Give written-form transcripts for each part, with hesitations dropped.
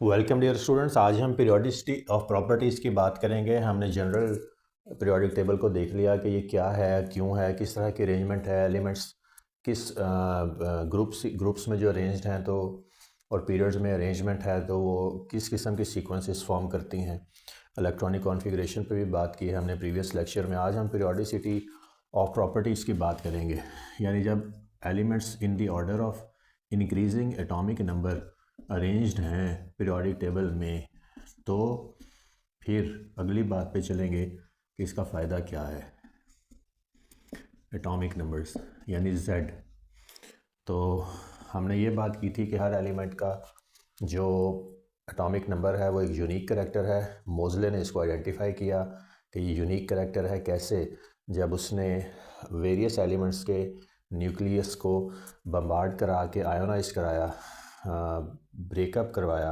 Welcome dear students. आज हम periodicity of properties की बात करेंगे। हमने जनरल पीरियोडिक टेबल को देख लिया कि ये क्या है, क्यों है, किस तरह की अरेंजमेंट है, एलिमेंट्स किस ग्रुप्स में जो अरेंज्ड हैं तो और पीरियड्स में अरेंजमेंट है तो वो किस किस्म की सीक्वेंसेस फॉर्म करती हैं। इलेक्ट्रॉनिक कॉन्फ़िगरेशन पे भी बात की है हमने प्रीवियस लेक्चर में। आज हम पीरियोडिसिटी ऑफ प्रॉपर्टीज़ की बात करेंगे, यानी जब elements in the order of increasing atomic number arranged हैं पीरियोडिक टेबल में, तो फिर अगली बात पे चलेंगे कि इसका फ़ायदा क्या है। एटॉमिक नंबर्स यानी Z। तो हमने ये बात की थी कि हर एलिमेंट का जो एटॉमिक नंबर है वो एक यूनिक करैक्टर है। मोज़ले ने इसको आइडेंटिफाई किया कि ये यूनिक करैक्टर है। कैसे? जब उसने वेरियस एलिमेंट्स के न्यूक्लियस को बम्बार्ड करा के आयोनाइज कराया, ब्रेकअप करवाया,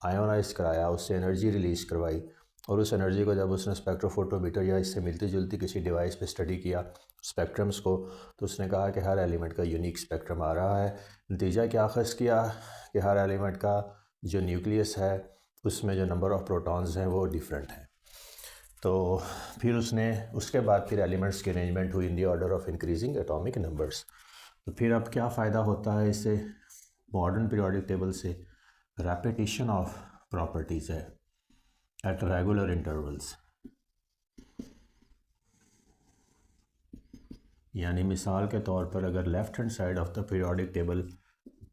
आयोनाइज कराया, उससे एनर्जी रिलीज़ करवाई और उस एनर्जी को जब उसने स्पेक्ट्रोफोटोमीटर या इससे मिलती जुलती किसी डिवाइस पे स्टडी किया स्पेक्ट्रम्स को, तो उसने कहा कि हर एलिमेंट का यूनिक स्पेक्ट्रम आ रहा है। नतीजा क्या अख़ज़ किया कि हर एलिमेंट का जो न्यूक्लियस है उसमें जो नंबर ऑफ़ प्रोटॉन्स हैं वो डिफरेंट हैं। तो फिर उसके बाद फिर एलिमेंट्स की अरेंजमेंट हुई in the order of increasing atomic numbers. तो फिर अब क्या फ़ायदा होता है इससे मॉडर्न पीरियोडिक टेबल से? रेपिटिशन ऑफ प्रॉपर्टीज़ है एट रेगुलर इंटरवल्स। यानी मिसाल के तौर पर अगर left hand side of the periodic table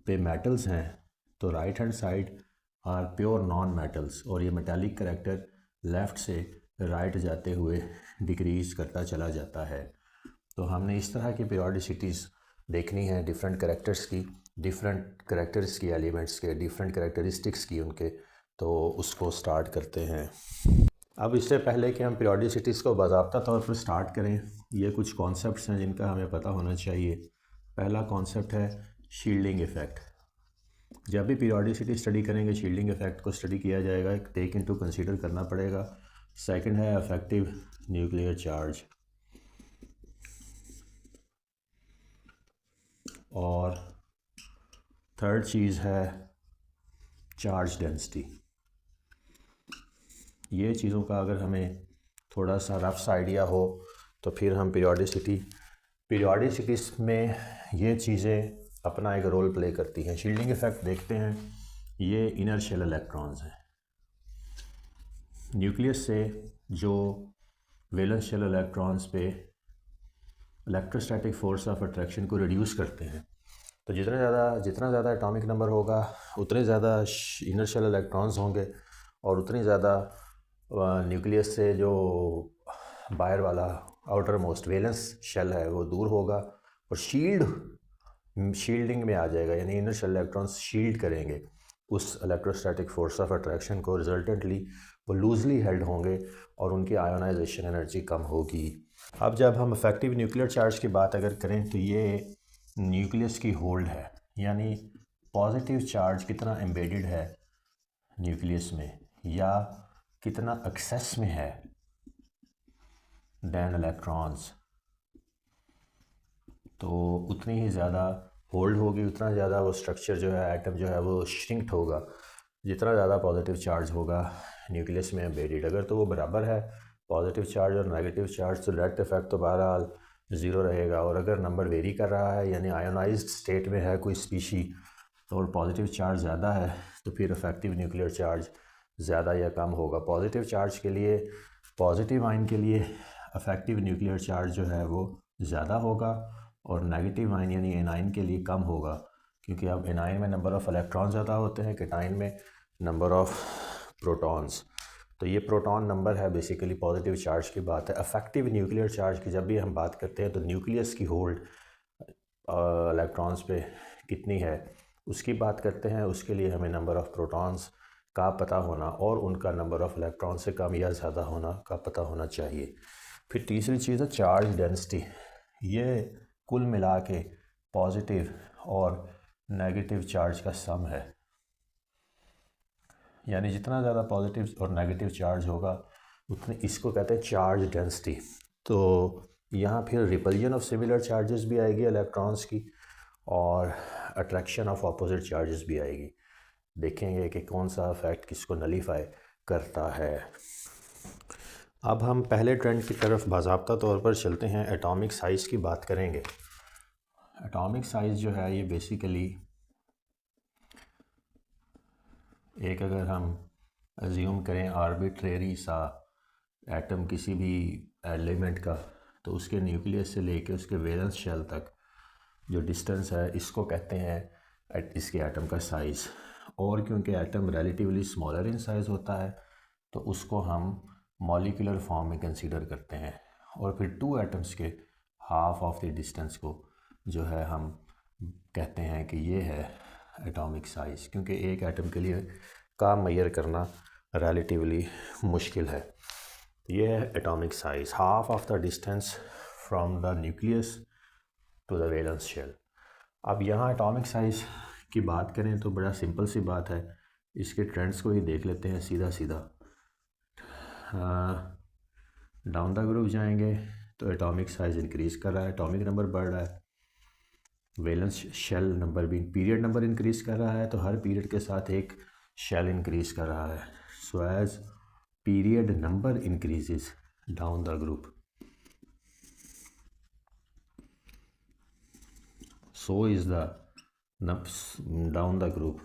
पे मेटल्स हैं तो right hand side are pure non metals, और ये मेटालिक करैक्टर लेफ़्ट से राइट जाते हुए डिक्रीज़ करता चला जाता है। तो हमने इस तरह की पीरियोडिसिटीज़ देखनी है डिफरेंट करैक्टर्स की, डिफरेंट करैक्टर्स की एलिमेंट्स के, डिफरेंट करैक्टरिस्टिक्स की उनके। तो उसको स्टार्ट करते हैं। अब इससे पहले कि हम पीरियोडिसिटीज़ को बाज़ाब्ता तौर पर स्टार्ट करें, ये कुछ कॉन्सेप्ट्स हैं जिनका हमें पता होना चाहिए। पहला कॉन्सेप्ट है शील्डिंग इफ़ेक्ट। जब भी पीरियोडिसिटी स्टडी करेंगे शील्डिंग इफ़ेक्ट को स्टडी किया जाएगा, टेक इनटू कंसीडर करना पड़ेगा। सेकंड है अफेक्टिव न्यूक्लियर चार्ज, और थर्ड चीज़ है चार्ज डेंसिटी। ये चीज़ों का अगर हमें थोड़ा सा रफ्स आइडिया हो तो फिर हम पीरियोडिसिटीज़ में ये चीज़ें अपना एक रोल प्ले करती हैं। शील्डिंग इफ़ेक्ट देखते हैं, ये इनर शेल इलेक्ट्रॉन्स हैं। न्यूक्लियस से जो वैलेंस शेल इलेक्ट्रॉन्स पे इलेक्ट्रोस्टैटिक फोर्स ऑफ अट्रैक्शन को रिड्यूस करते हैं, तो जितना ज़्यादा एटॉमिक नंबर होगा उतने ज़्यादा इनर शेल इलेक्ट्रॉन्स होंगे और उतनी ज़्यादा न्यूक्लियस से जो बाहर वाला आउटर मोस्ट वैलेंस शेल है वो दूर होगा और शील्डिंग में आ जाएगा, यानी इनर शेल इलेक्ट्रॉन्स शील्ड करेंगे उस इलेक्ट्रोस्टैटिक फोर्स ऑफ अट्रैक्शन को। रिजल्टेंटली वो लूजली हेल्ड होंगे और उनकी आयोनाइजेशन एनर्जी कम होगी। अब जब हम इफेक्टिव न्यूक्लियर चार्ज की बात अगर करें तो ये न्यूक्लियस की होल्ड है, यानी पॉजिटिव चार्ज कितना एम्बेडेड है न्यूक्लियस में या कितना एक्सेस में है देन इलेक्ट्रॉन्स, तो उतनी ही ज़्यादा होल्ड होगी, उतना ज़्यादा वो स्ट्रक्चर जो है एटम जो है वो श्रिंक्ड होगा जितना ज़्यादा पॉजिटिव चार्ज होगा न्यूक्लियस में एम्बेडेड। अगर तो वो बराबर है पॉजिटिव चार्ज और नेगेटिव चार्ज तो डायरेक्ट इफेक्ट तो बहरहाल ज़ीरो रहेगा, और अगर नंबर वेरी कर रहा है यानी आयोनाइज्ड स्टेट में है कोई स्पीशी तो और पॉजिटिव चार्ज ज़्यादा है तो फिर इफेक्टिव न्यूक्लियर चार्ज ज़्यादा या कम होगा। पॉजिटिव चार्ज के लिए, पॉजिटिव आयन के लिए इफेक्टिव न्यूक्लियर चार्ज जो है वो ज़्यादा होगा और नेगेटिव आयन यानी एनाइन के लिए कम होगा, क्योंकि अब एनाइन में नंबर ऑफ़ इलेक्ट्रॉन ज़्यादा होते हैं, केटाइन में नंबर ऑफ़ प्रोटॉन्स। तो ये प्रोटॉन नंबर है बेसिकली पॉजिटिव चार्ज की बात है। इफेक्टिव न्यूक्लियर चार्ज की जब भी हम बात करते हैं तो न्यूक्लियस की होल्ड इलेक्ट्रॉन्स पे कितनी है उसकी बात करते हैं। उसके लिए हमें नंबर ऑफ़ प्रोटॉन्स का पता होना और उनका नंबर ऑफ़ इलेक्ट्रॉन से कम या ज़्यादा होना का पता होना चाहिए। फिर तीसरी चीज़ है चार्ज डेंसिटी। ये कुल मिला के पॉजिटिव और नेगेटिव चार्ज का सम है, यानी जितना ज़्यादा पॉजिटिव और नेगेटिव चार्ज होगा उतने, इसको कहते हैं चार्ज डेंसिटी। तो यहाँ फिर रिपल्जन ऑफ सिमिलर चार्जेस भी आएगी इलेक्ट्रॉन्स की और अट्रैक्शन ऑफ ऑपोजिट चार्जेस भी आएगी। देखेंगे कि कौन सा इफेक्ट किसको नलीफाई करता है। अब हम पहले ट्रेंड की तरफ बाज़ाब्ता तौर पर चलते हैं, एटॉमिक साइज़ की बात करेंगे। एटॉमिक साइज़ जो है ये बेसिकली एक, अगर हम अज्यूम करें आर्बिट्रेरी सा एटम किसी भी एलिमेंट का, तो उसके न्यूक्लियस से लेके उसके वैलेंस शेल तक जो डिस्टेंस है इसको कहते हैं इसके एटम का साइज़। और क्योंकि atom relatively smaller in size होता है तो उसको हम मॉलिक्यूलर फॉर्म में कंसीडर करते हैं। और फिर टू एटम्स के हाफ ऑफ द डिस्टेंस को जो है हम कहते हैं कि ये है एटॉमिक साइज़, क्योंकि एक एटम के लिए काम मेजर करना रिलेटिवली मुश्किल है। ये है atomic size, half of the distance from the nucleus to the valence shell. अब यहाँ एटॉमिक साइज़ की बात करें तो बड़ा सिंपल सी बात है, इसके ट्रेंड्स को ही देख लेते हैं सीधा सीधा। डाउन द ग्रुप जाएंगे तो एटॉमिक साइज़ इंक्रीज़ कर रहा है, एटॉमिक नंबर बढ़ रहा है, वैलेंस शेल नंबर भी, पीरियड नंबर इंक्रीज़ कर रहा है, तो हर पीरियड के साथ एक शेल इंक्रीज़ कर रहा है। So as period number increases down the group, so is the down the group,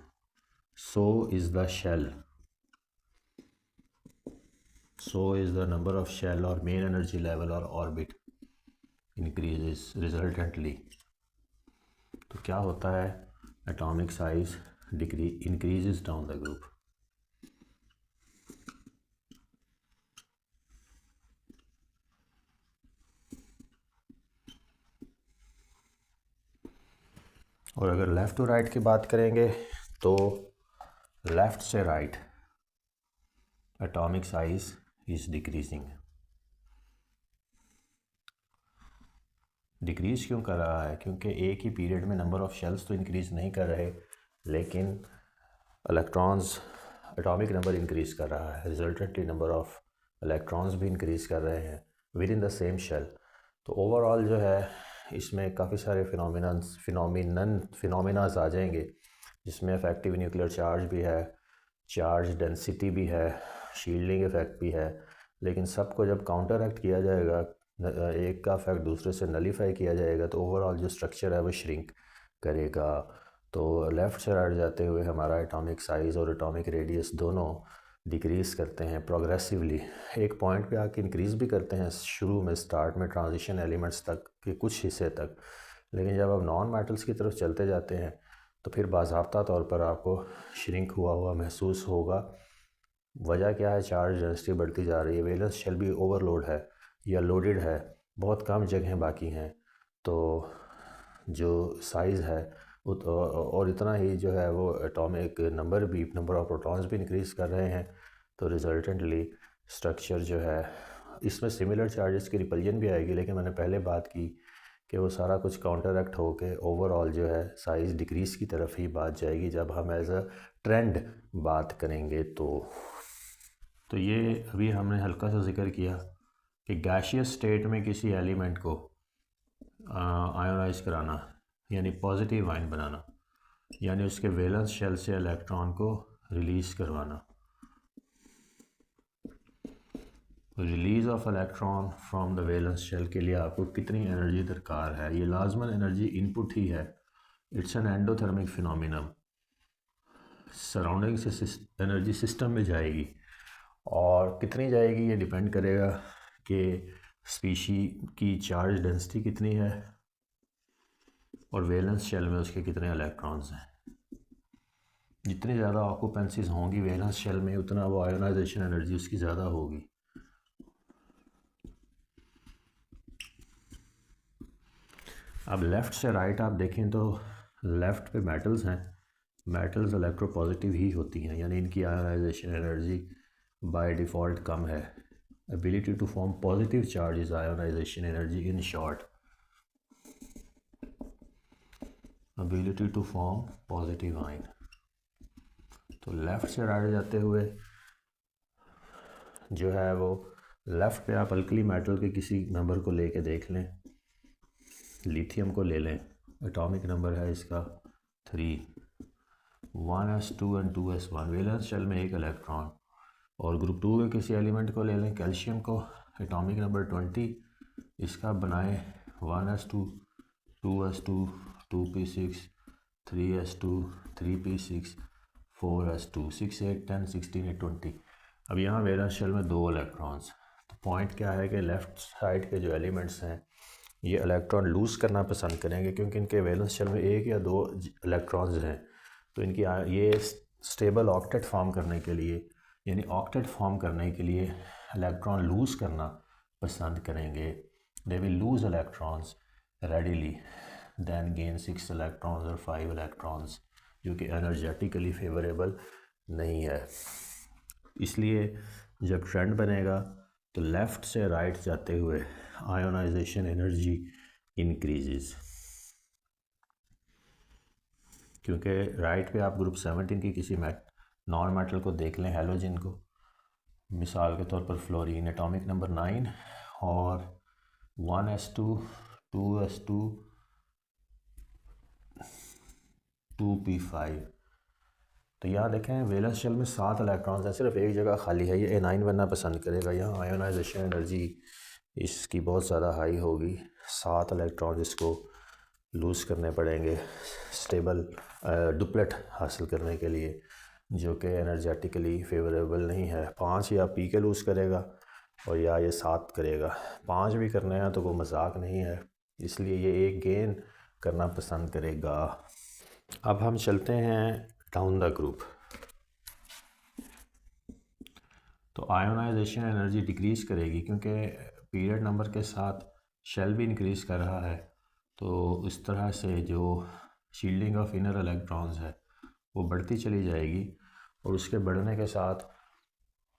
so is the shell, so is the number of shell or main energy level or orbit increases resultantly। तो क्या होता है, atomic size increases down the group. और अगर left to right की बात करेंगे तो लेफ़्ट से right atomic size is decreasing. Decrease क्यों कर रहा है, क्योंकि एक ही पीरियड में नंबर ऑफ़ शेल्स तो इंक्रीज़ नहीं कर रहे, लेकिन इलेक्ट्रॉन्स एटॉमिक नंबर इंक्रीज़ कर रहा है, रिजल्टेंटली नंबर ऑफ़ इलेक्ट्रॉन्स भी इंक्रीज़ कर रहे हैं within the same shell. तो ओवरऑल जो है इसमें काफ़ी सारे फिनोमिनाज आ जाएंगे, जिसमें इफेक्टिव न्यूक्लियर चार्ज भी है, चार्ज डेंसिटी भी है, शील्डिंग इफेक्ट भी है। लेकिन सबको जब काउंटर एक्ट किया जाएगा, एक का इफेक्ट दूसरे से नलीफाई किया जाएगा, तो ओवरऑल जो स्ट्रक्चर है वो श्रिंक करेगा। तो लेफ़्ट से राइट जाते हुए हमारा एटॉमिक साइज़ और एटॉमिक रेडियस दोनों डिक्रीज़ करते हैं प्रोग्रेसिवली। एक पॉइंट पे आके इंक्रीज़ भी करते हैं शुरू में, स्टार्ट में ट्रांजिशन एलिमेंट्स तक के कुछ हिस्से तक, लेकिन जब आप नॉन मेटल्स की तरफ चलते जाते हैं तो फिर बाज़ाब्ता तौर पर आपको श्रिंक हुआ महसूस होगा। वजह क्या है, चार्ज डेंसिटी बढ़ती जा रही है, वैलेंस शेल भी ओवरलोड है या लोडेड है, बहुत कम जगह बाकी हैं, तो जो साइज़ है और इतना ही जो है वो एटॉमिक नंबर भी, नंबर ऑफ प्रोटॉन्स भी इंक्रीज़ कर रहे हैं। तो रिजल्टेंटली स्ट्रक्चर जो है, इसमें सिमिलर चार्जेस की रिपल्जन भी आएगी, लेकिन मैंने पहले बात की कि वो सारा कुछ काउंटर एक्ट होकर ओवरऑल जो है साइज़ डिक्रीज़ की तरफ ही बात जाएगी जब हम एज अ ट्रेंड बात करेंगे। तो ये अभी हमने हल्का सा जिक्र किया कि गैशियस स्टेट में किसी एलिमेंट को आयोनाइज कराना, यानी पॉजिटिव आयन बनाना, यानी उसके वैलेंस शेल से इलेक्ट्रॉन को रिलीज़ करवाना। Release of electron from the valence shell के लिए आपको कितनी एनर्जी दरकार है, ये लाजमन एनर्जी इनपुट ही है। इट्स एन एंडोथर्मिक फिनोमिनम, सराउंडिंग से एनर्जी सिस्टम में जाएगी, और कितनी जाएगी ये डिपेंड करेगा कि स्पीशी की चार्ज डेंसिटी कितनी है और वैलेंस शेल में उसके कितने इलेक्ट्रॉन्स हैं। जितनी ज़्यादा ऑक्यूपेंसीज होंगी वैलेंस शेल में, उतना वो आयोनाइजेशन एनर्जी उसकी ज़्यादा होगी। अब लेफ़्ट से राइट आप देखें तो लेफ़्ट पे मेटल्स हैं, मेटल्स इलेक्ट्रोपॉजिटिव ही होती हैं, यानी इनकी आयोनाइजेशन एनर्जी बाय डिफ़ॉल्ट कम है। Ability to form positive charge is ionization energy in short, ability to form positive ion. तो लेफ़्ट से राइट जाते हुए जो है वो लेफ़्ट पे आप अल्कली मेटल के किसी नंबर को लेके देख लें, लिथियम को ले लें, एटॉमिक नंबर है इसका 3, 1s2 and 2s1 valence shell में एक इलेक्ट्रॉन। और ग्रुप 2 के किसी एलिमेंट को ले लें, कैल्शियम को, एटॉमिक नंबर 20, इसका बनाए 1s2 2s2 2p6 3s2 3p6 4s2 6 8 10 16 8 20। अब यहाँ वैलेंस शेल में 2 इलेक्ट्रॉन्स। तो पॉइंट क्या है कि लेफ़्ट साइड के जो एलिमेंट्स हैं ये इलेक्ट्रॉन लूज़ करना पसंद करेंगे क्योंकि इनके वैलेंस शेल में 1 या 2 इलेक्ट्रॉन्स हैं। तो इनकी ये स्टेबल ऑक्टेट फॉर्म करने के लिए, यानी ऑक्टेट फॉर्म करने के लिए इलेक्ट्रॉन लूज़ करना पसंद करेंगे। They will lose electrons readily than gain 6 electrons और 5 इलेक्ट्रॉन्स, जो कि एनर्जेटिकली फेवरेबल नहीं है। इसलिए जब ट्रेंड बनेगा तो लेफ़्ट से राइट जाते हुए आयोनाइजेशन एनर्जी इंक्रीजेस। क्योंकि राइट पे आप ग्रुप 17 की किसी नॉन मेटल को देख लें, हैलोजन को, मिसाल के तौर पर फ्लोरीन, एटॉमिक नंबर 9 और 1s2 2s2 2p5। तो यहाँ देखें वैलेंस शेल में 7 इलेक्ट्रॉन्स हैं, सिर्फ एक जगह खाली है, ये A9 बनना पसंद करेगा। यहाँ आयोनाइजेशन एनर्जी इसकी बहुत ज़्यादा हाई होगी, 7 इलेक्ट्रॉन इसको लूज़ करने पड़ेंगे स्टेबल डुप्लेट हासिल करने के लिए, जो कि एनर्जेटिकली फेवरेबल नहीं है। 5 या पी के लूज़ करेगा और या ये 7 करेगा। 5 भी करने हैं तो वो मजाक नहीं है, इसलिए ये एक गेन करना पसंद करेगा। अब हम चलते हैं डाउन द ग्रुप। तो आयोनाइजेशन एनर्जी डिक्रीज़ करेगी क्योंकि पीरियड नंबर के साथ शेल भी इंक्रीज़ कर रहा है। तो इस तरह से जो शील्डिंग ऑफ इनर इलेक्ट्रॉन्स है वो बढ़ती चली जाएगी और उसके बढ़ने के साथ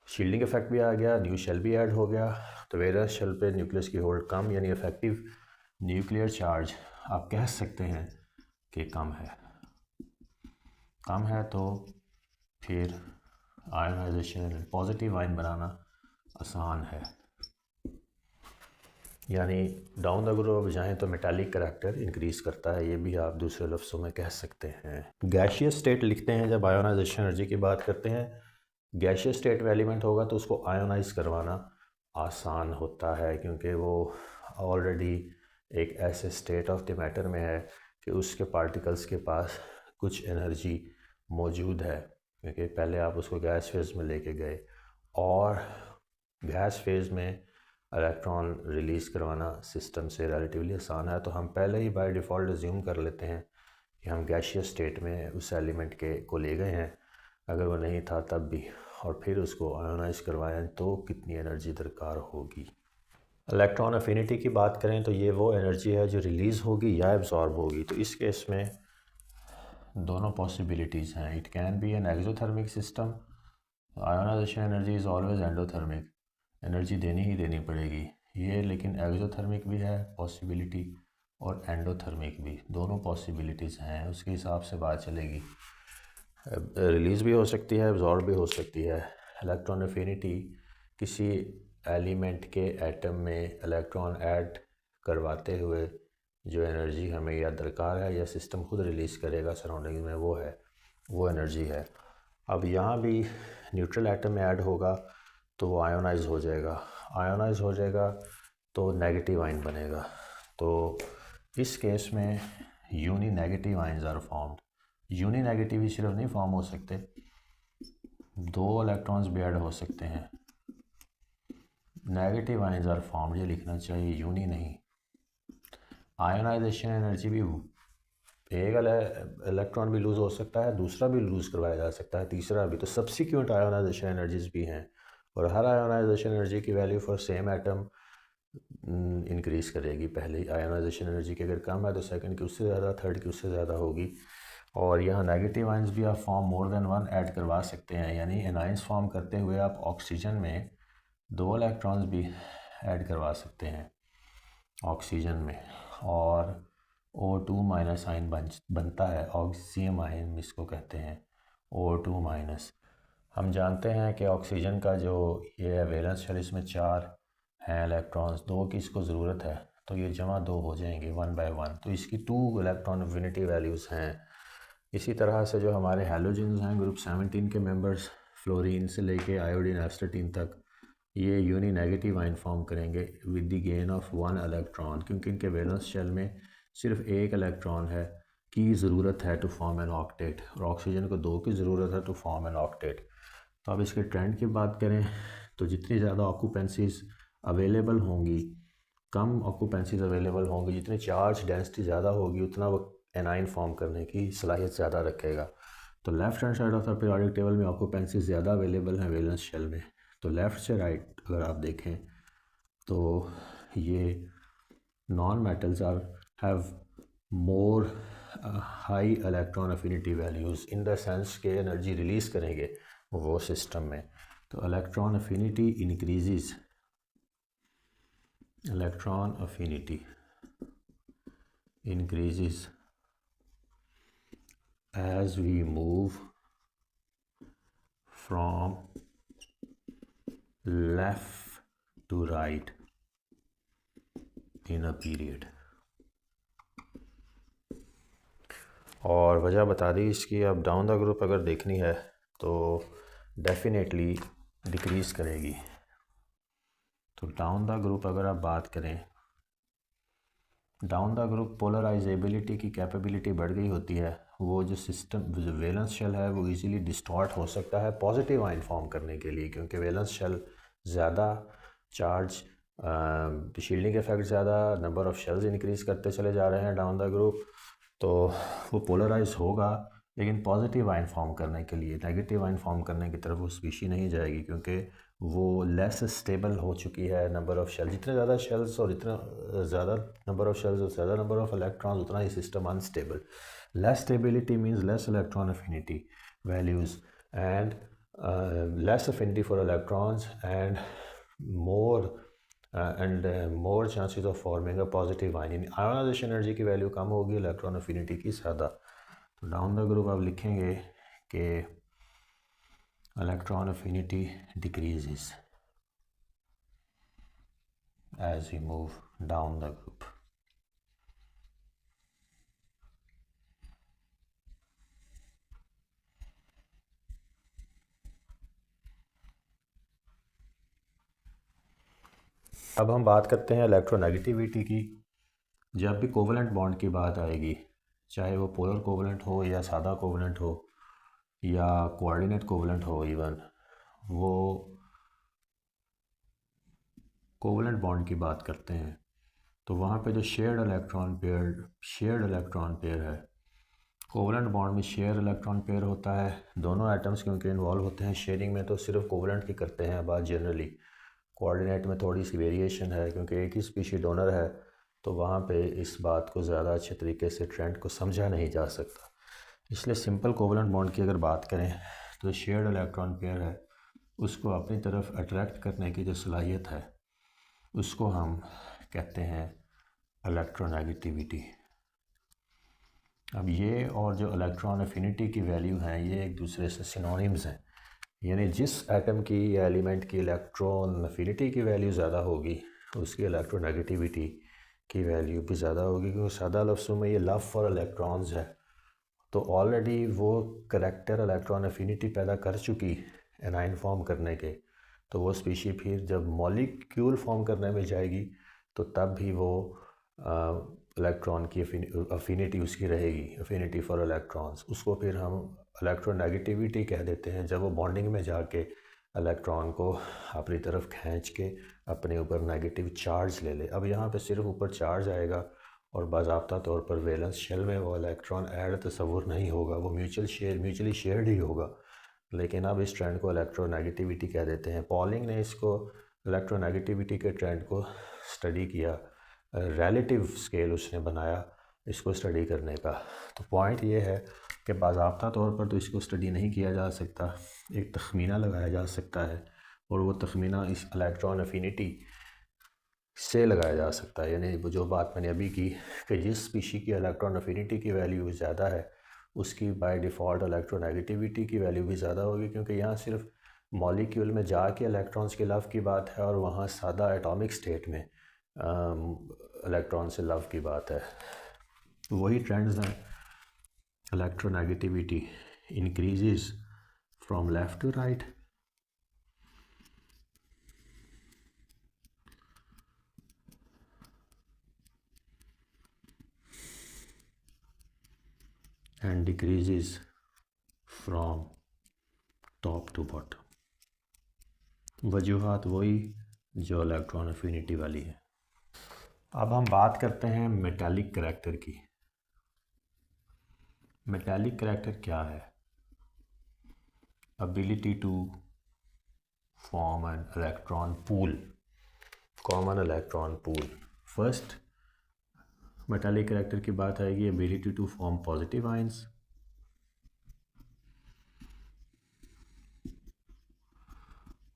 शील्डिंग इफेक्ट भी आ गया, न्यू शेल भी ऐड हो गया। तो वैलेंस शेल पे न्यूक्लियस की होल्ड कम, यानी इफेक्टिव न्यूक्लियर चार्ज आप कह सकते हैं कि कम है। तो फिर आयोनाइजेशन पॉजिटिव आयन बनाना आसान है। यानी डाउन द ग्रुप जाएँ तो मेटालिक करैक्टर इंक्रीज़ करता है, ये भी आप दूसरे लफ्ज़ों में कह सकते हैं। गैशियस स्टेट लिखते हैं जब आयोनाइजेशन एनर्जी की बात करते हैं। गैशियस स्टेट में एलिमेंट होगा तो उसको आयोनाइज करवाना आसान होता है क्योंकि वो ऑलरेडी एक ऐसे स्टेट ऑफ द मैटर में है कि उसके पार्टिकल्स के पास कुछ एनर्जी मौजूद है, क्योंकि पहले आप उसको गैस फेज़ में लेके गए और गैस फेज़ में इलेक्ट्रॉन रिलीज़ करवाना सिस्टम से रिलेटिवली आसान है। तो हम पहले ही बाय डिफ़ॉल्ट अज्यूम कर लेते हैं कि हम गैशियस स्टेट में उस एलिमेंट को ले गए हैं, अगर वो नहीं था तब भी, और फिर उसको आयोनाइज करवाएं तो कितनी एनर्जी दरकार होगी। इलेक्ट्रॉन अफिनिटी की बात करें तो ये वो एनर्जी है जो रिलीज़ होगी या एब्जॉर्ब होगी। तो इस केस में दोनों पॉसिबिलिटीज़ हैं। It can be an exothermic system, ionization energy is always endothermic, energy देनी ही देनी पड़ेगी ये, लेकिन एक्सोथर्मिक भी है पॉसिबिलिटी और एंडोथर्मिक भी, दोनों पॉसिबिलिटीज़ हैं। उसके हिसाब से बात चलेगी, रिलीज़ भी हो सकती है, एब्जॉर्ब भी हो सकती है। इलेक्ट्रॉन अफिनिटी किसी एलिमेंट के एटम में इलेक्ट्रॉन ऐड करवाते हुए जो एनर्जी हमें या दरकार है या सिस्टम खुद रिलीज़ करेगा सराउंडिंग में, वो एनर्जी है। अब यहाँ भी न्यूट्रल एटम में ऐड होगा तो वो आयोनाइज हो जाएगा तो नेगेटिव आयन बनेगा। तो इस केस में uninegative ions are formed. Uninegative ही सिर्फ नहीं फॉर्म हो सकते, 2 इलेक्ट्रॉन्स भी ऐड हो सकते हैं। नेगेटिव आयन्स आर फॉर्म्ड ये लिखना चाहिए, यूनी नहीं। आयोनाइजेशन एनर्जी भी, एक इलेक्ट्रॉन भी लूज़ हो सकता है, दूसरा भी लूज़ करवाया जा सकता है, तीसरा भी। तो सब्सिक्वेंट आयोनाइजेशन एनर्जीज भी हैं और हर आयोनाइजेशन एनर्जी की value for same atom increase करेगी। पहले आयोनाइजेशन एनर्जी की अगर कम है तो सेकंड की उससे ज़्यादा, थर्ड की उससे ज़्यादा होगी। और यहाँ नेगेटिव आयंस भी आप फॉर्म मोर देन 1 ऐड करवा सकते हैं, यानी एनाइंस फॉर्म करते हुए आप ऑक्सीजन में 2 इलेक्ट्रॉन्स भी ऐड करवा सकते हैं ऑक्सीजन में, और O2 माइनस आयन बनता है, ऑक्सीजन आयन इसको कहते हैं, O2 माइनस। हम जानते हैं कि ऑक्सीजन का जो ये है वैलेंस शेल, इसमें 4 हैं इलेक्ट्रॉन्स, 2 की इसको ज़रूरत है तो ये जमा 2 हो जाएंगे 1 बाय 1। तो इसकी 2 इलेक्ट्रॉन अफिनिटी वैल्यूज़ हैं इसी तरह से जो हमारे हैलोजेंस हैं ग्रुप 17 के मेंबर्स, फ्लोरीन से लेके आयोडीन एस्टाटीन तक, ये यूनी नेगेटिव आयन फॉर्म करेंगे with the gain of 1 electron, क्योंकि इनके वैलेंस शेल में सिर्फ एक इलेक्ट्रॉन है की ज़रूरत है टू फॉर्म एन ऑक्टेट, और ऑक्सीजन को 2 की ज़रूरत है टू फॉर्म एन ऑक्टेट। तो अब इसके ट्रेंड की बात करें तो जितनी ज़्यादा ऑक्यूपेंसीज अवेलेबल होंगी, कम ऑक्यूपेंसीज अवेलेबल होंगी, जितनी चार्ज डेंसिटी ज़्यादा होगी उतना वो एनाइन फॉर्म करने की सलाहियत ज़्यादा रखेगा। तो left hand side of the periodic table में ऑक्यूपेंसीज ज़्यादा अवेलेबल हैं वैलेंस शेल में। तो लेफ़्ट से राइट अगर आप देखें तो ये non metals are have more high electron affinity values in the sense के एनर्जी रिलीज़ करेंगे वो सिस्टम में। तो electron affinity increases, electron affinity increases as we move from left to right in a period। और वजह बता दी इसकी। अब डाउन द ग्रुप अगर देखनी है तो डेफिनेटली डिक्रीज़ करेगी। तो डाउन द ग्रुप अगर आप बात करें, डाउन द ग्रुप पोलराइजेबिलिटी की कैपेबिलिटी बढ़ गई होती है। वो जो सिस्टम जो वैलेंस शेल है वो इजीली डिस्टॉर्ट हो सकता है पॉजिटिव आयन फॉर्म करने के लिए, क्योंकि वैलेंस शेल ज़्यादा चार्ज, शील्डिंग इफेक्ट ज़्यादा, नंबर ऑफ़ शेल्स इंक्रीज़ करते चले जा रहे हैं डाउन द ग्रुप, तो वो पोलराइज होगा, लेकिन पॉजिटिव आयन फॉर्म करने के लिए, नेगेटिव आयन फॉर्म करने की तरफ वो स्पीशी नहीं जाएगी, क्योंकि वो लेस स्टेबल हो चुकी है। नंबर ऑफ़ शेल, जितने ज़्यादा शेल्स और इतना ज़्यादा नंबर ऑफ़ शेल्स और ज़्यादा नंबर ऑफ़ इलेक्ट्रॉन्स, उतना ही system unstable. Less stability means less electron affinity values and less affinity for electrons and more chances of forming a positive ion. Ionisation energy की value कम होगी, electron affinity की ज़्यादा। तो डाउन द ग्रुप आप लिखेंगे कि electron affinity decreases as we move down the group। अब हम बात करते हैं इलेक्ट्रोनेगेटिविटी की। जब भी कोवलेंट बॉन्ड की बात आएगी, चाहे वो पोलर कोवलेंट हो या सादा कोवलेंट हो या कोऑर्डिनेट कोवलेंट हो, इवन वो कोवलेंट बॉन्ड की बात करते हैं, तो वहाँ पे जो शेयर्ड इलेक्ट्रॉन पेयर है, कोवलेंट बॉन्ड में शेयर इलेक्ट्रॉन पेयर होता है। दोनों एटम्स क्योंकि इन्वॉल्व होते हैं शेयरिंग में, तो सिर्फ कोवलेंट की करते हैं बात जनरली। कोऑर्डिनेट में थोड़ी सी वेरिएशन है, क्योंकि एक ही स्पीशी डोनर है, तो वहाँ पे इस बात को ज़्यादा अच्छे तरीके से ट्रेंड को समझा नहीं जा सकता। इसलिए सिंपल कोवलेंट बॉन्ड की अगर बात करें तो शेयर्ड इलेक्ट्रॉन पेयर है, उसको अपनी तरफ अट्रैक्ट करने की जो सलाहियत है उसको हम कहते हैं इलेक्ट्रोनेगेटिविटी। अब ये और जो इलेक्ट्रॉन अफिनिटी की वैल्यू हैं ये एक दूसरे से सिनोनिम्स हैं, यानी जिस एटम की या एलिमेंट की इलेक्ट्रॉन अफिनिटी की वैल्यू ज़्यादा होगी उसकी इलेक्ट्रोनेगेटिविटी की वैल्यू भी ज़्यादा होगी, क्योंकि सादा लफ्ज़ों में ये लव फॉर इलेक्ट्रॉन्स है। तो ऑलरेडी वो करेक्टर इलेक्ट्रॉन अफिनिटी पैदा कर चुकी एनाइन फॉर्म करने के, तो वो स्पीशी फिर जब मॉलिक्यूल फॉर्म करने में जाएगी तो तब भी वो इलेक्ट्रॉन की अफिनिटी उसकी रहेगी, अफिनिटी फॉर इलेक्ट्रॉन्स। उसको फिर हम इलेक्ट्रोनेगेटिविटी कह देते हैं, जब वो बॉन्डिंग में जाके इलेक्ट्रॉन को अपनी तरफ खींच के अपने ऊपर नेगेटिव चार्ज ले ले। अब यहाँ पे सिर्फ ऊपर चार्ज आएगा और बाज़ाब्ता तौर पर वैलेंस शेल में वो इलेक्ट्रॉन ऐड तस्वुर नहीं होगा, वो म्यूचुअली शेयर्ड ही होगा। लेकिन अब इस ट्रेंड को इलेक्ट्रोनेगेटिविटी कह देते हैं। पॉलिंग ने इसको इलेक्ट्रोनेगेटिविटी के ट्रेंड को स्टडी किया, रिलेटिव स्केल उसने बनाया इसको स्टडी करने का। तो पॉइंट ये है कि बाज़ाब्ता तौर पर तो इसको स्टडी नहीं किया जा सकता, एक तखमीना लगाया जा सकता है, और वो तखमीना इस इलेक्ट्रॉन अफिनिटी से लगाया जा सकता है। यानी वो जो बात मैंने अभी की कि जिस स्पीशी की इलेक्ट्रॉन अफिनिटी की वैल्यू ज़्यादा है उसकी बाय डिफ़ॉल्ट इलेक्ट्रोनेगेटिविटी की वैल्यू भी ज़्यादा होगी, क्योंकि यहाँ सिर्फ मॉलिक्यूल में जाके इलेक्ट्रॉन्स के लव की बात है और वहाँ सादा एटॉमिक स्टेट में इलेक्ट्रॉन से लव की बात है। वही ट्रेंड्स हैं electronegativity increases from left to right, and decreases from top to bottom. वजूहात वही जो इलेक्ट्रॉन अफिनिटी वाली है। अब हम बात करते हैं मेटालिक करैक्टर की। मेटालिक करैक्टर क्या है? Ability to form an electron pool, common electron pool. First metallic character की बात आएगी ability to form positive ions,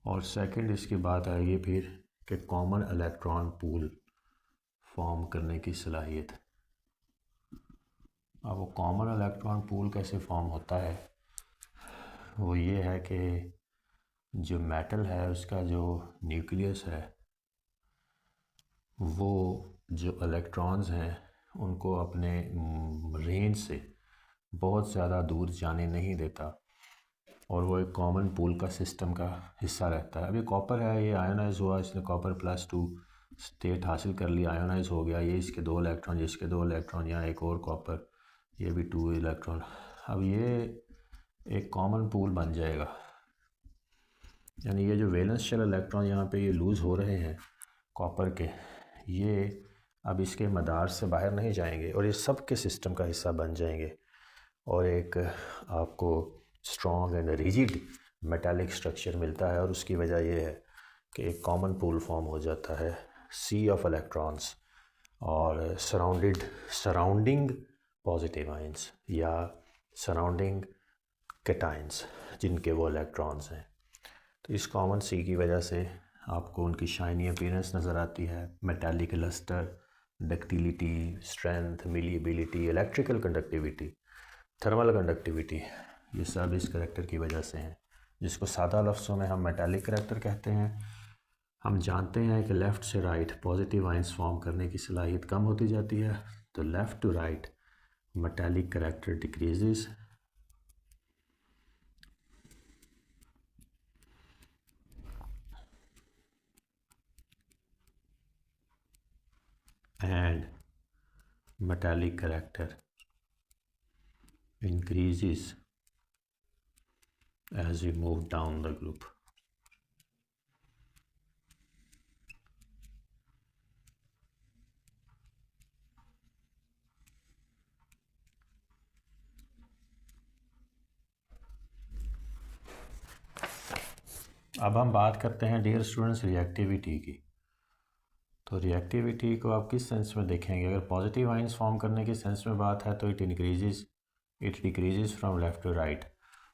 और सेकंड इसकी बात आएगी फिर कि कॉमन इलेक्ट्रॉन पूल फॉर्म करने की सलाहियत। अब वो कॉमन इलेक्ट्रॉन पूल कैसे फॉर्म होता है? वो ये है कि जो मेटल है उसका जो न्यूक्लियस है वो जो इलेक्ट्रॉन्स हैं उनको अपने रेंज से बहुत ज़्यादा दूर जाने नहीं देता, और वो एक कॉमन पूल का सिस्टम का हिस्सा रहता है। अभी कॉपर है, ये आयोनाइज हुआ, इसने कॉपर +2 स्टेट हासिल कर लिया, आयोनाइज हो गया, ये इसके 2 इलेक्ट्रॉन, इसके 2 इलेक्ट्रॉन, यहाँ एक और कॉपर, ये भी 2 इलेक्ट्रॉन। अब ये एक कॉमन पूल बन जाएगा, यानी ये जो वैलेंस शेल इलेक्ट्रॉन यहाँ पे ये लूज़ हो रहे हैं कॉपर के, ये अब इसके मदार से बाहर नहीं जाएंगे और ये सब के सिस्टम का हिस्सा बन जाएंगे, और एक आपको strong and rigid metallic structure मिलता है। और उसकी वजह यह है कि एक कॉमन पूल फॉर्म हो जाता है, सी ऑफ इलेक्ट्रॉन्स, और सराउंडिंग पॉजिटिव आयंस या सराउंडिंग कैटायंस जिनके वो इलेक्ट्रॉन्स हैं। तो इस कॉमन सी की वजह से आपको उनकी शाइनी अपीयरेंस नज़र आती है, metallic lustre, ductility, strength, malleability, electrical conductivity, thermal conductivity, ये सब इस करैक्टर की वजह से हैं, जिसको सादा लफ्ज़ों में हम मेटालिक करैक्टर कहते हैं। हम जानते हैं कि लेफ़्ट से राइट पॉजिटिव आयंस फॉर्म करने की सलाहियत कम होती जाती है, तो left to right metallic character decreases, and metallic character increases as we move down the group. अब हम बात करते हैं डियर स्टूडेंट्स रिएक्टिविटी की। तो रिएक्टिविटी को आप किस सेंस में देखेंगे? अगर पॉजिटिव आयंस फॉर्म करने की सेंस में बात है तो it decreases from left to right,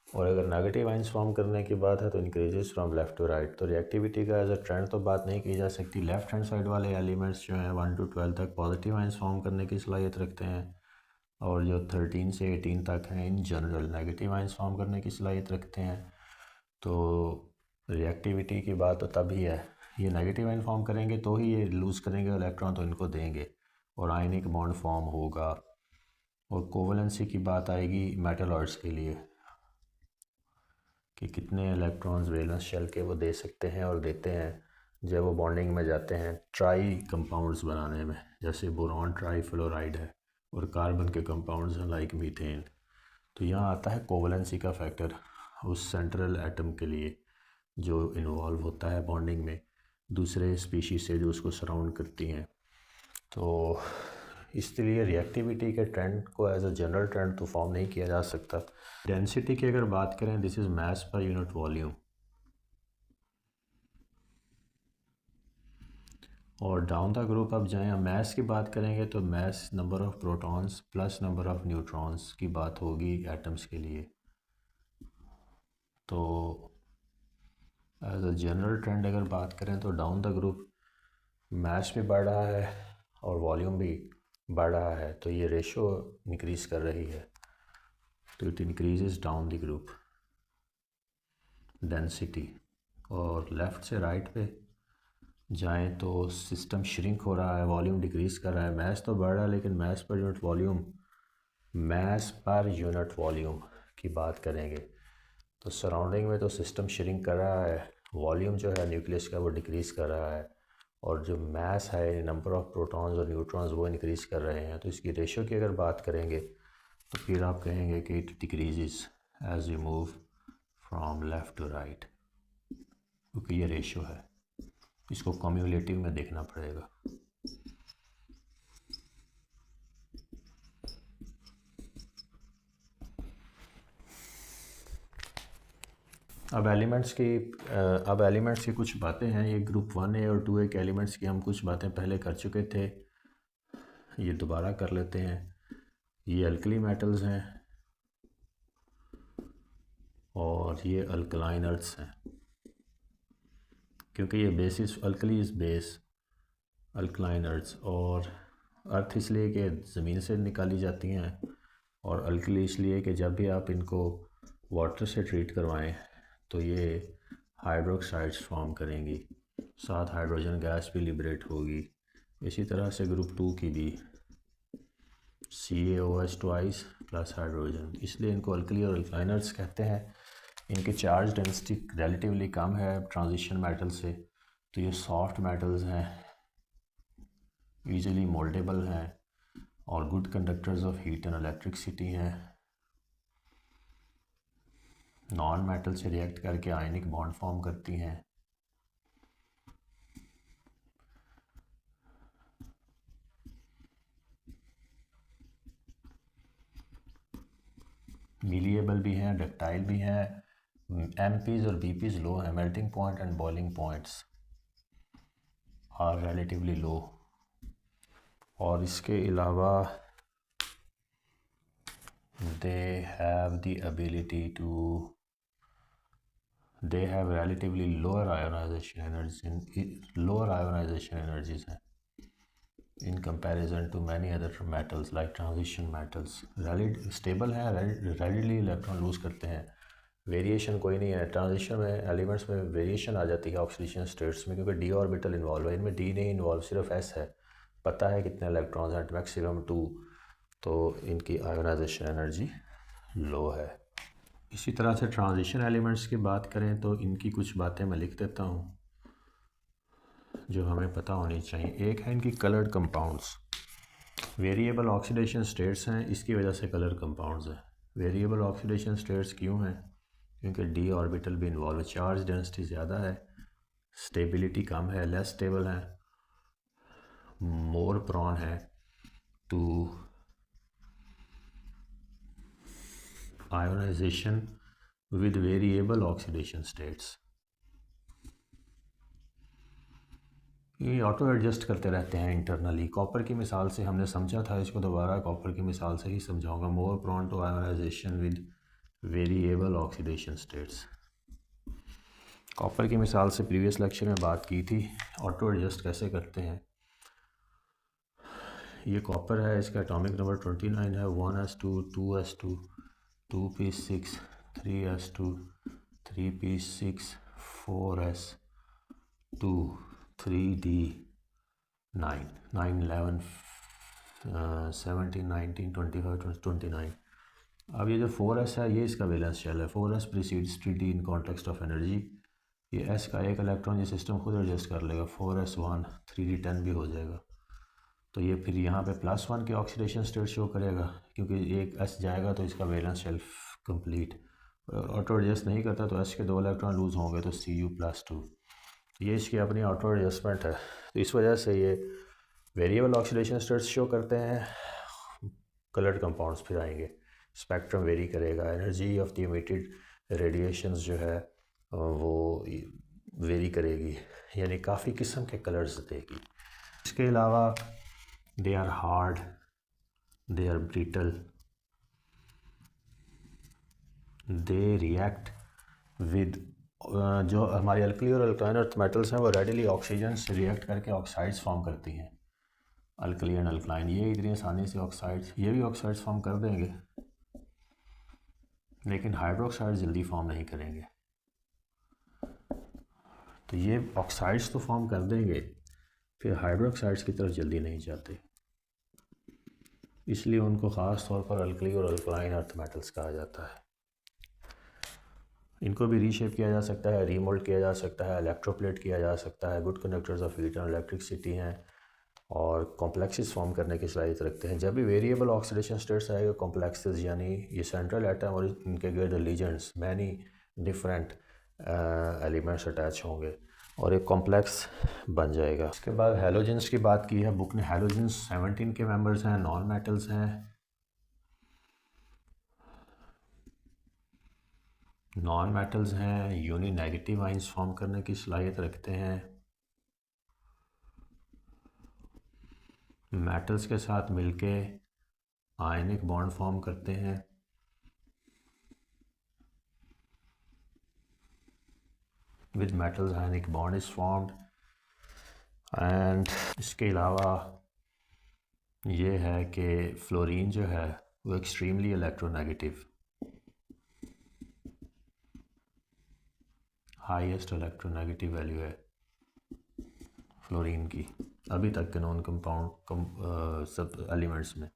और अगर नेगेटिव आयंस फॉर्म करने की बात है तो increases from left to right. तो रिएक्टिविटी का एज अ ट्रेंड तो बात नहीं की जा सकती। लेफ़्ट हैंड साइड वाले एलिमेंट्स जो हैं 1 to 12 तक पॉजिटिव आयंस फॉर्म करने की सलाहियत रखते हैं, और जो 13 से 18 तक हैं in general negative ions form करने की सलाहियत रखते हैं। तो रिएक्टिविटी की बात तो तब ही है, ये नेगेटिव आयन फॉर्म करेंगे तो ही ये लूज़ करेंगे इलेक्ट्रॉन, तो इनको देंगे और आयनिक बॉन्ड फॉर्म होगा। और कोवलेंसी की बात आएगी मेटलॉइड्स के लिए कि कितने इलेक्ट्रॉन्स वैलेंस शेल के वो दे सकते हैं और देते हैं जब वो बॉन्डिंग में जाते हैं ट्राई कंपाउंड्स बनाने में, जैसे बोरॉन ट्राईफ्लोराइड है, और कार्बन के कंपाउंड्स हैं लाइक मीथेन। तो यहाँ आता है कोवलेंसी का फैक्टर उस सेंट्रल एटम के लिए जो इन्वॉल्व होता है बॉन्डिंग में दूसरे स्पीशीज से जो उसको सराउंड करती हैं। तो इसलिए रिएक्टिविटी के ट्रेंड को एज अ जनरल ट्रेंड तो फॉर्म नहीं किया जा सकता। डेंसिटी की अगर बात करें, this is mass per unit volume, और डाउन द ग्रुप अब जाएँ, मास की बात करेंगे तो mass number of protons plus number of neutrons की बात होगी एटम्स के लिए। तो एज अ जनरल ट्रेंड अगर बात करें तो डाउन द ग्रुप मास भी बढ़ रहा है और वॉल्यूम भी बढ़ रहा है, तो ये रेशो इंक्रीज़ कर रही है, तो it increases down the group density. और लेफ़्ट से राइट पे जाएं तो सिस्टम श्रिंक हो रहा है, वॉल्यूम डिक्रीज़ कर रहा है, मास तो बढ़ रहा है लेकिन मास per unit volume mass per unit volume की बात करेंगे तो सराउंडिंग में तो सिस्टम श्रिंक कर रहा है, वॉल्यूम जो है न्यूक्लियस का वो डिक्रीज़ कर रहा है, और जो मास है नंबर ऑफ प्रोटॉन्स और न्यूट्रॉन्स वो इंक्रीज़ कर रहे हैं। तो इसकी रेशो की अगर बात करेंगे तो फिर आप कहेंगे कि it decreases as you move from left to right, क्योंकि ये रेशो है, इसको कम्युलेटिव में देखना पड़ेगा। अब एलिमेंट्स की कुछ बातें हैं। ये ग्रुप 1A और 2A के एलिमेंट्स की हम कुछ बातें पहले कर चुके थे, ये दोबारा कर लेते हैं। ये अल्कली मेटल्स हैं और ये अल्कलाइन अर्थ्स हैं, क्योंकि ये basis alkali is base alkaline earths, और अर्थ इसलिए कि ज़मीन से निकाली जाती हैं, और अल्कली इसलिए कि जब भी आप इनको वाटर से ट्रीट करवाएं तो ये हाइड्रोक्साइड्स फॉर्म करेंगी, साथ हाइड्रोजन गैस भी लिबरेट होगी। इसी तरह से ग्रुप 2 की भी CaOH ट्वाइस प्लस हाइड्रोजन, इसलिए इनको अल्कली और अल्कलाइन अर्थ्स कहते हैं। इनकी चार्ज डेंसिटी रिलेटिवली कम है ट्रांजिशन मेटल से, तो ये सॉफ्ट मेटल्स हैं, ईजिली मोल्डेबल हैं और good conductors of heat and electricity हैं। नॉन मेटल से रिएक्ट करके आयनिक बॉन्ड फॉर्म करती हैं। मीलिएबल भी हैं, डक्टाइल भी हैं। MPs और BPs लो हैं, melting point and boiling points are relatively low. और इसके अलावा they have relatively lower ionization energies हैं in comparison to many other metals like transition metals. Stable हैं, readily इलेक्ट्रॉन लूज़ करते हैं, वेरिएशन कोई नहीं है। ट्रांजिशन में एलिमेंट्स में वेरिएशन आ जाती है ऑक्सीडेशन स्टेट्स में, क्योंकि d ऑर्बिटल इन्वॉल्व है, इनमें d नहीं इन्वॉल्व, सिर्फ s है। पता है कितने इलेक्ट्रॉन्स हैं, मैक्सिमम 2, तो इनकी आयोनाइजेशन एनर्जी लो है। इसी तरह से ट्रांजिशन एलिमेंट्स की बात करें तो इनकी कुछ बातें मैं लिख देता हूँ जो हमें पता होनी चाहिए। एक है इनकी coloured compounds, variable oxidation states हैं, इसकी वजह से कलर कंपाउंड्स हैं। वेरिएबल ऑक्सीडेशन स्टेट्स क्यों हैं? क्योंकि d ऑर्बिटल भी इन्वॉल्व है, चार्ज डेंसिटी ज़्यादा है, स्टेबिलिटी कम है, लेस स्टेबल है, मोर प्रॉन है to ionisation with variable oxidation states. ये ऑटो एडजस्ट करते रहते हैं इंटरनली। कॉपर की मिसाल से हमने समझा था, इसको दोबारा कॉपर की मिसाल से ही समझाऊंगा। More prone to ionisation with variable oxidation states. Copper की मिसाल से प्रीवियस लेक्चर में बात की थी, ऑटो एडजस्ट कैसे करते हैं। ये कॉपर है, इसका एटॉमिक नंबर 29 है, 1s2 2s2 2p6 3s2 3p6 4s2 3d9 9 11 17 19 25 29। अब ये जो 4s है ये इसका वैलेंस शेल है। 4s precedes 3d in context of energy. ये s का एक इलेक्ट्रॉन ये सिस्टम खुद एडजस्ट कर लेगा, 4s1 3d10 भी हो जाएगा। तो ये फिर यहाँ पे +1 की ऑक्सीडेशन स्टेट शो करेगा, क्योंकि एक s जाएगा तो इसका valence shell complete. Auto adjust नहीं करता तो s के 2 इलेक्ट्रॉन लूज़ होंगे तो Cu+2। ये इसकी अपनी ऑटो एडजस्टमेंट है। तो इस वजह से ये वेरिएबल ऑक्सीडेशन स्टेट्स शो करते हैं। कलर्ड कंपाउंड्स फिर आएंगे, स्पेक्ट्रम वेरी करेगा, energy of the emitted radiations जो है वो वेरी करेगी, यानी काफ़ी किस्म के कलर्स देगी। इसके अलावा they are hard, they are brittle, they react with जो हमारी अल्कली और अल्काइन अर्थ मेटल्स हैं वो रेडिली ऑक्सीजन से रिएक्ट करके ऑक्साइड्स फॉर्म करती हैं, अल्कली एंड अल्कलाइन। ये इतनी आसानी से ऑक्साइड्स, ये भी ऑक्साइड्स फॉर्म कर देंगे, लेकिन हाइड्रोक्साइड जल्दी फॉर्म नहीं करेंगे। तो ये ऑक्साइड्स तो फॉर्म कर देंगे, फिर हाइड्रोक्साइड्स की तरफ जल्दी नहीं जाते। इसलिए उनको ख़ास तौर पर अल्कली और अल्कलाइन अर्थ मेटल्स कहा जाता है। इनको भी रीशेप किया जा सकता है, रीमोल्ड किया जा सकता है, इलेक्ट्रोप्लेट किया जा सकता है, good conductors of heat and electricity हैं और कॉम्प्लेक्सेस फॉर्म करने की सलाहियत रखते हैं। जब भी वेरिएबल ऑक्सीडेशन स्टेट्स आएगा, कॉम्प्लेक्सेस यानी ये सेंट्रल एटम और इनके गिर्द legends many different elements attach होंगे और एक कॉम्प्लेक्स बन जाएगा। उसके बाद हैलोजेंस की बात की है बुक ने। हैलोजेंस 17 के मेंबर्स हैं, नॉन मेटल्स हैं। नॉन मेटल्स हैं, यूनी नेगेटिव आइंस फॉर्म करने की सलाहियत रखते हैं, मेटल्स के साथ मिलके आयनिक बॉन्ड फॉर्म करते हैं, with metals ionic bond is formed. And इसके अलावा ये है कि फ्लोरीन जो है वो extremely electronegative, highest electronegative value है फ्लोरीन की अभी तक के नॉन कंपाउंड सब एलिमेंट्स में।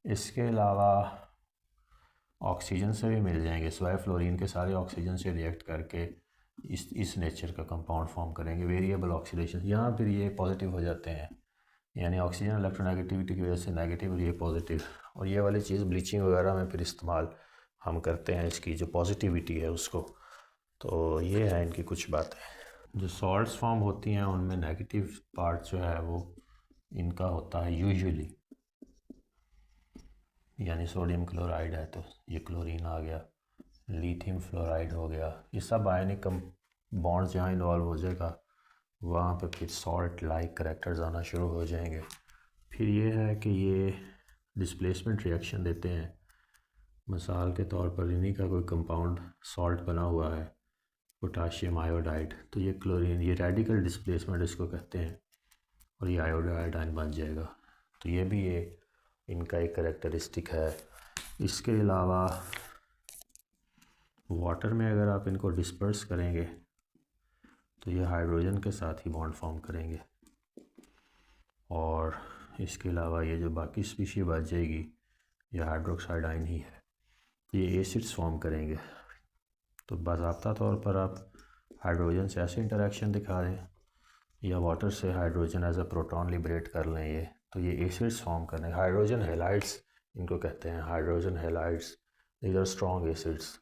इसके अलावा ऑक्सीजन से भी मिल जाएंगे, सिवाय फ्लोरीन के सारे ऑक्सीजन से रिएक्ट करके इस नेचर का कंपाउंड फॉर्म करेंगे, वेरिएबल ऑक्सीडेशन। यहाँ फिर ये पॉजिटिव हो जाते हैं, यानी ऑक्सीजन इलेक्ट्रोनेगेटिविटी की वजह से नेगेटिव और ये पॉजिटिव, और ये वाली चीज़ ब्लीचिंग वगैरह में फिर इस्तेमाल हम करते हैं इसकी जो पॉजिटिविटी है उसको। तो ये है इनकी कुछ बातें। जो सॉल्ट्स फॉर्म होती हैं उनमें नेगेटिव पार्ट जो है वो इनका होता है यूजुअली, यानी सोडियम क्लोराइड है तो ये क्लोरीन आ गया, लिथियम फ्लोराइड हो गया, ये सब आयनिक बॉन्ड्स जहाँ इन्वॉल्व हो जाएगा वहाँ पे फिर सॉल्ट लाइक करैक्टर्स आना शुरू हो जाएंगे। फिर ये है कि ये डिस्प्लेसमेंट रिएक्शन देते हैं, मिसाल के तौर पर इन्हीं का कोई कंपाउंड सॉल्ट बना हुआ है पोटाशियम आयोडाइड, तो ये क्लोरीन, ये रेडिकल डिस्प्लेसमेंट इसको कहते हैं और ये आयोडाइड बन जाएगा। तो ये भी ये इनका एक करैक्टरिस्टिक है। इसके अलावा वाटर में अगर आप इनको डिस्पर्स करेंगे तो ये हाइड्रोजन के साथ ही बॉन्ड फॉर्म करेंगे, और इसके अलावा ये जो बाकी स्पीशी बच जाएगी ये हाइड्रोक्साइड आयन ही है, ये एसिड्स फॉर्म करेंगे। तो बाज़ाब्ता तौर पर आप हाइड्रोजन से ऐसे इंटरेक्शन दिखा दें या वाटर से hydrogen as a proton liberate कर लें ये, तो ये एसिड्स फॉर्म करने, हाइड्रोजन हेलाइड्स इनको कहते हैं, hydrogen halides, these are strong acids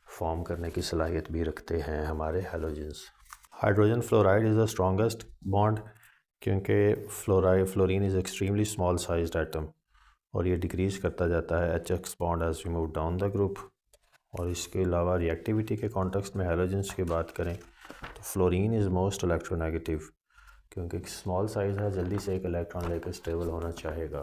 form करने की सलाहियत भी रखते हैं हमारे halogens. Hydrogen fluoride is the strongest bond क्योंकि fluorine is extremely small sized atom और ये डिक्रीज़ करता जाता है HX bond as we move down the group. और इसके अलावा रिएक्टिविटी के कॉन्टेक्स्ट में हैलोजेंस की बात करें तो फ्लोरीन इज़ मोस्ट इलेक्ट्रोनेगेटिव क्योंकि स्मॉल साइज़ है, जल्दी से एक इलेक्ट्रॉन लेकर स्टेबल होना चाहेगा।